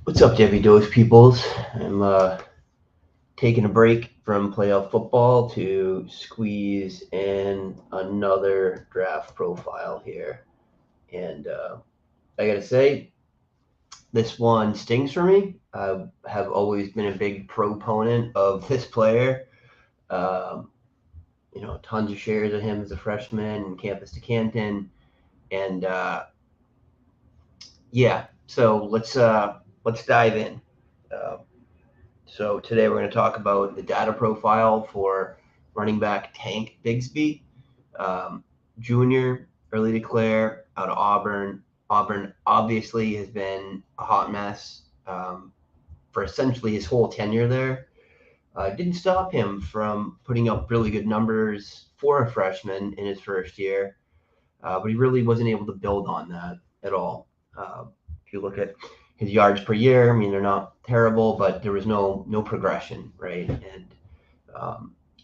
What's up, Debbie Dose peoples? I'm taking a break from playoff football to squeeze in another draft profile here. And I got to say, this one stings for me. I have always been a big proponent of this player. Um, Tons of shares of him as a freshman in campus to Canton. And yeah, so let's dive in. Uh, So today we're going to talk about the data profile for running back Tank Bigsby, um, junior, early declare out of Auburn. Auburn obviously has been a hot mess for essentially his whole tenure there. Didn't stop him from putting up really good numbers for a freshman in his first year, but he really wasn't able to build on that at all. If you look at his yards per year, I mean they're not terrible, but there was no progression, right? And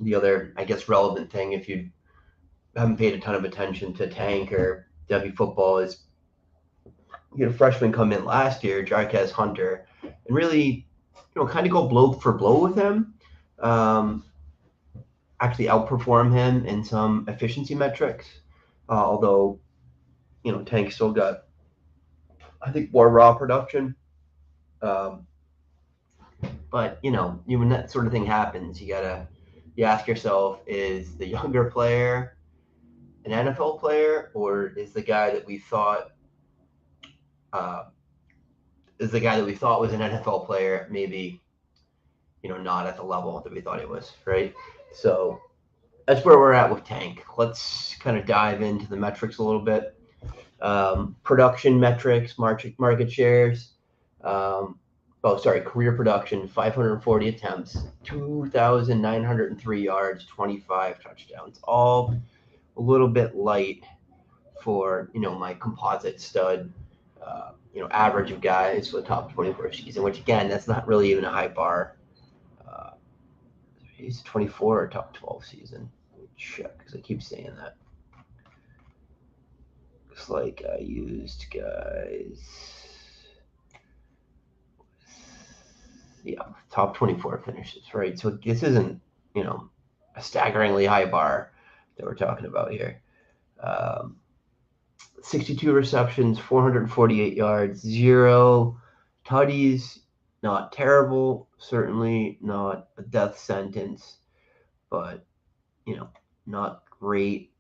the other, I guess, relevant thing, if you haven't paid a ton of attention to Tank or W football, is freshmen come in last year, Jarquez Hunter, and really, kind of go blow for blow with him. Um, Actually outperform him in some efficiency metrics, although Tank still got, I think, more raw production. Um, but when that sort of thing happens, you ask yourself: is the younger player an NFL player, or uh, is the guy that we thought was an NFL player maybe not at the level that we thought he was, right? So that's where we're at with Tank. Let's kind of dive into the metrics a little bit. Production metrics, market shares. Um, career production, 540 attempts, 2,903 yards, 25 touchdowns. All a little bit light for my composite stud, average of guys for the top 24 season. Which again, that's not really even a high bar. Uh, he's 24 or top 12 season. Let me check because I keep saying that. Looks like I used guys. Yeah, top 24 finishes, right? So this isn't, a staggeringly high bar that we're talking about here. Um, 62 receptions, 448 yards, zero tutties. Not terrible, certainly not a death sentence, but, you know, not great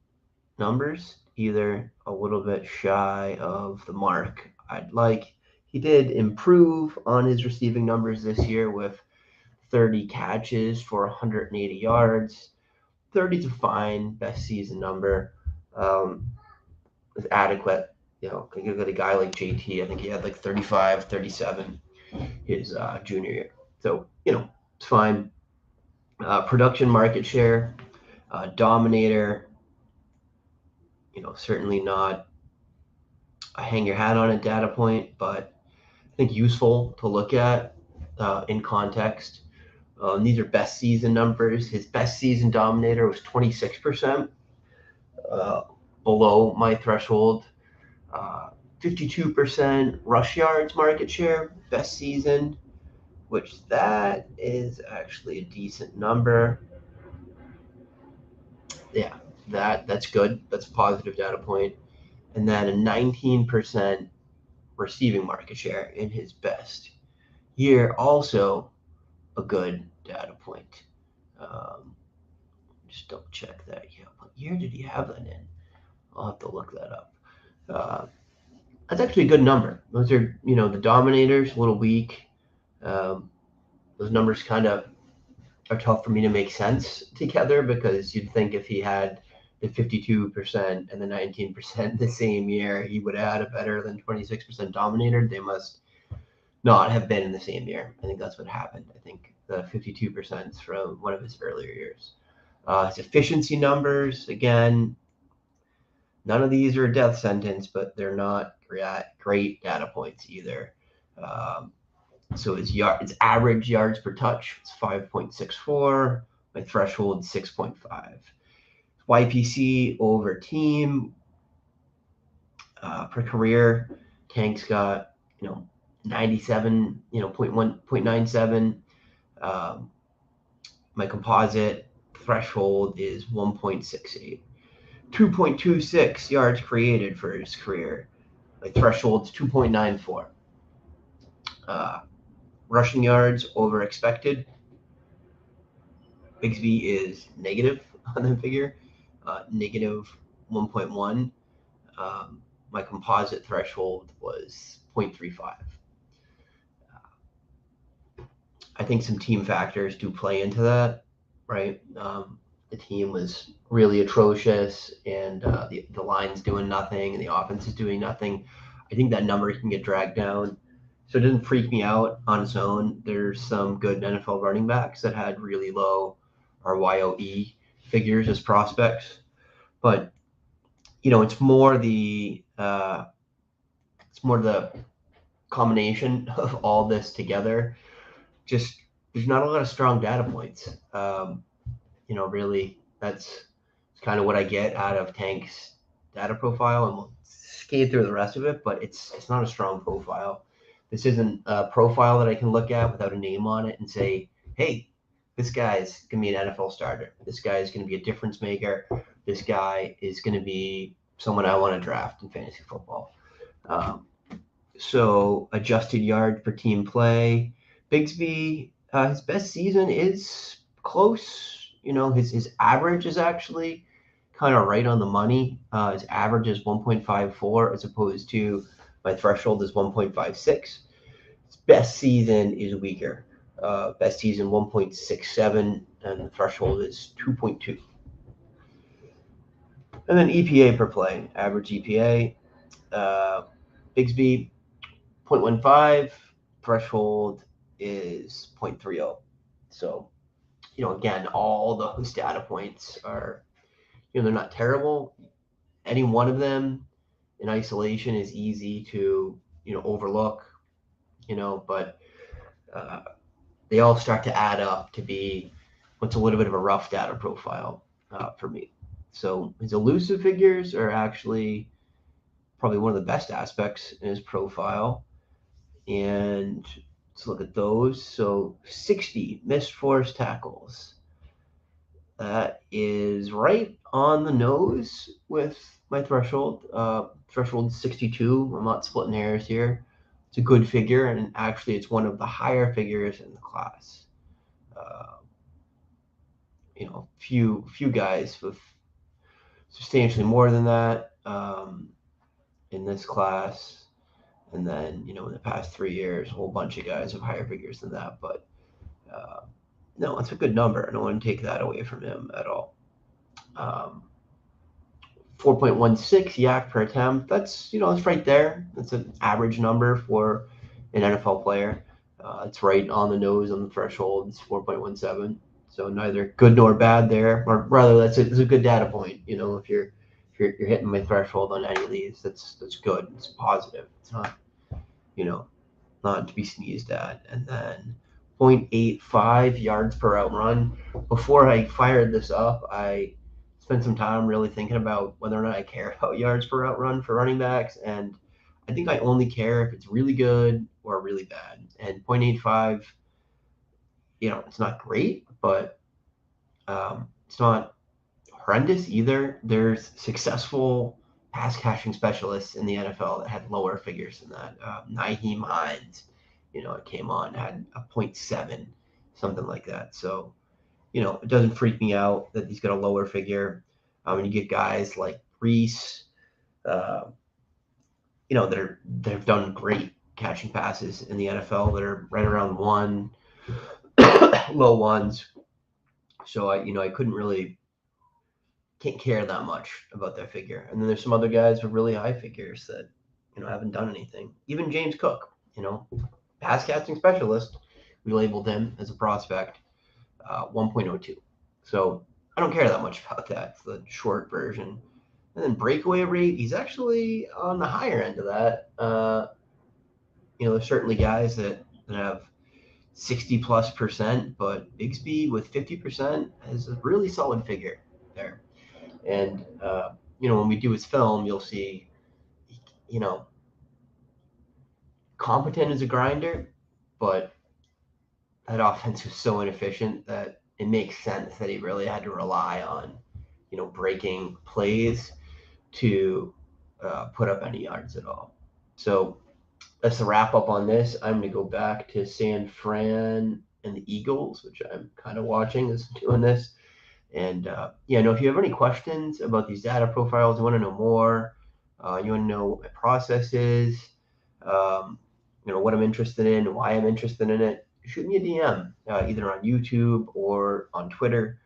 numbers either. A little bit shy of the mark I'd like. He did improve on his receiving numbers this year with 30 catches for 180 yards. 30 is a fine best season number. Is adequate. Can you get a guy like JT? I think he had like 35, 37 his junior year. So, it's fine. Production market share, dominator, certainly not a hang your hat on a data point, but I think useful to look at in context. These are best season numbers. His best season dominator was 26%, uh, below my threshold. Uh, 52% rush yards market share, best season, which that is actually a decent number. Yeah, that's good. That's a positive data point. And then a 19% receiving market share in his best year, also a good data point. Um, just double check that. Yeah, what year did he have that in? I'll have to look that up. Uh, that's actually a good number. Those are, the dominators, a little weak. Um, those numbers kind of are tough for me to make sense together because you'd think if he had the 52% and the 19% the same year, he would add a better than 26% dominator. They must not have been in the same year. I think that's what happened. I think the 52% is from one of his earlier years. His efficiency numbers, again, none of these are a death sentence, but they're not great data points either. Um, so its average yards per touch is 5.64. My threshold 6.5. YPC over team per career. Tank's got 97, 0.1, 0.97. Um, my composite threshold is 1.68. 2.26 yards created for his career. My threshold's 2.94. Rushing yards over expected. Bigsby is negative on the figure, negative 1.1. My composite threshold was 0.35. I think some team factors do play into that, right? The team was really atrocious, and the line's doing nothing, and the offense is doing nothing. I think that number can get dragged down. So it doesn't freak me out on its own. There's some good NFL running backs that had really low RYOE figures as prospects, but it's more the combination of all this together. Just there's not a lot of strong data points. Really, that's kind of what I get out of Tank's data profile, and we'll skate through the rest of it. But it's not a strong profile. This isn't a profile that I can look at without a name on it and say, hey, this guy's gonna be an NFL starter. This guy is gonna be a difference maker. This guy is gonna be someone I want to draft in fantasy football. So adjusted yard per team play. Bigsby, his best season is close. His average is actually kind of right on the money. His average is 1.54 as opposed to my threshold is 1.56. His best season is weaker. Best season 1.67 and the threshold is 2.2. And then EPA per play, average EPA. Bigsby 0.15, threshold is 0.30. So, again, all those data points are, they're not terrible. Any one of them in isolation is easy to, overlook, but they all start to add up to be what's a little bit of a rough data profile for me. So his elusive figures are actually probably one of the best aspects in his profile. And let's look at those. So 60 missed forced tackles. That is right on the nose with my threshold. Threshold 62. I'm not splitting hairs here. It's a good figure, and actually it's one of the higher figures in the class. Few guys with substantially more than that in this class. And then, in the past 3 years, a whole bunch of guys have higher figures than that. But no, it's a good number. I don't want to take that away from him at all. 4.16 yak per attempt. That's, it's right there. That's an average number for an NFL player. It's right on the nose on the threshold. It's 4.17. So neither good nor bad there, or rather, that's a good data point. If you're hitting my threshold on any of these, that's good. It's positive. It's not, not to be sneezed at. And then 0.85 yards per out run. Before I fired this up, I spent some time really thinking about whether or not I care about yards per out run for running backs, and I think I only care if it's really good or really bad. And 0.85, it's not great, but it's not horrendous either. There's successful pass catching specialists in the NFL that had lower figures than that. Nyheim Hines, it came on, had a 0.7, something like that. So, it doesn't freak me out that he's got a lower figure. And you get guys like Reese, that have done great catching passes in the NFL that are right around 1, low ones. So I can't care that much about their figure. And then there's some other guys with really high figures that, haven't done anything. Even James Cook, pass catching specialist, we labeled him as a prospect, 1.02. So I don't care that much about that. It's the short version. And then breakaway rate, he's actually on the higher end of that. There's certainly guys that have 60+%, but Bigsby with 50% is a really solid figure there. And, when we do his film, you'll see, competent as a grinder, but that offense was so inefficient that it makes sense that he really had to rely on, breaking plays to put up any yards at all. So that's the wrap up on this. I'm going to go back to San Fran and the Eagles, which I'm kind of watching as I'm doing this. And if you have any questions about these data profiles, you want to know more, you want to know what my process is, what I'm interested in, why I'm interested in it, shoot me a DM, either on YouTube or on Twitter,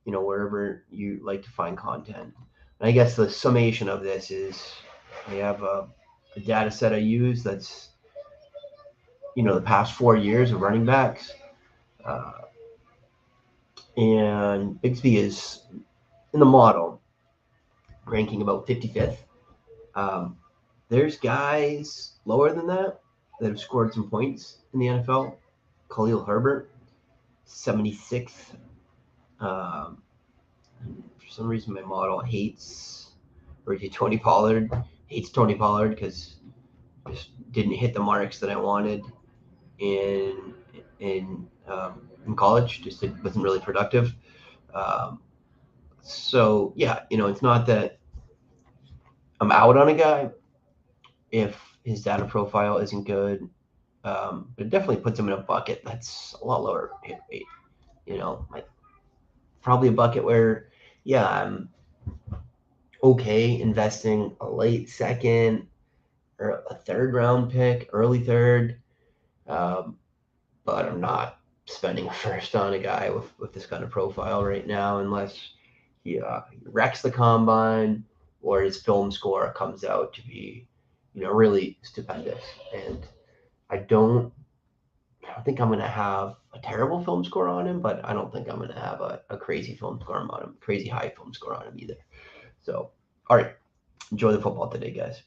wherever you like to find content. And I guess the summation of this is I have a data set I use that's, the past 4 years of running backs. And Bigsby is in the model ranking about 55th. There's guys lower than that have scored some points in the NFL. Khalil Herbert, 76th. For some reason, my model hates Tony Pollard. Hates Tony Pollard because just didn't hit the marks that I wanted in college. Just it wasn't really productive. So yeah, it's not that I'm out on a guy if his data profile isn't good. But it definitely puts him in a bucket that's a lot lower hit rate. Like probably a bucket where, yeah, I'm okay investing a late second or a third round pick, early third, but I'm not spending a first on a guy with this kind of profile right now unless he wrecks the combine or his film score comes out to be, really stupendous. And I don't think I'm going to have a terrible film score on him, but I don't think I'm going to have a crazy film score on him, crazy high film score on him either. So, all right, enjoy the football today, guys.